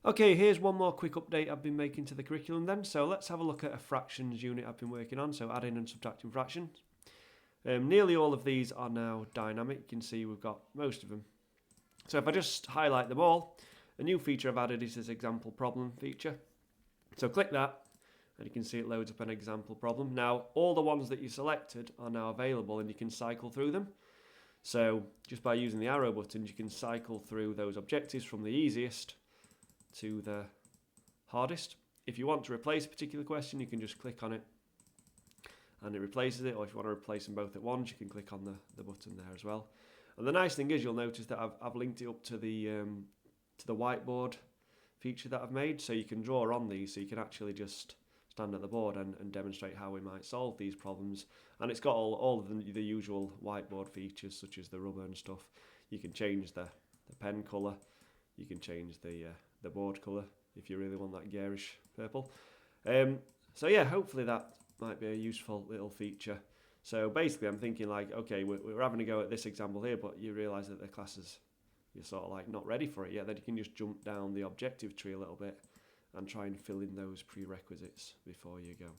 Okay, here's one more quick update I've been making to the curriculum then. So let's have a look at a fractions unit I've been working on, so adding and subtracting fractions. Nearly all of these are now dynamic. You can see we've got most of them. So if I just highlight them all, a new feature I've added is this example problem feature. So click that, and you can see it loads up an example problem. Now, all the ones that you selected are now available, and you can cycle through them. So just by using the arrow buttons, you can cycle through those objectives from the easiest to the hardest. If you want to replace a particular question, you can just click on it and it replaces it, or if you want to replace them both at once, you can click on the button there as well. And the nice thing is you'll notice that I've linked it up to the whiteboard feature that I've made, so you can draw on these, so you can actually just stand at the board and demonstrate how we might solve these problems. And it's got all of the usual whiteboard features, such as the rubber and stuff. You can change the pen colour, you can change the board colour if you really want that garish purple. So yeah, hopefully that might be a useful little feature. So basically I'm thinking like, okay, we're having a go at this example here, but you realise that the classes, you're sort of like not ready for it yet, then you can just jump down the objective tree a little bit and try and fill in those prerequisites before you go.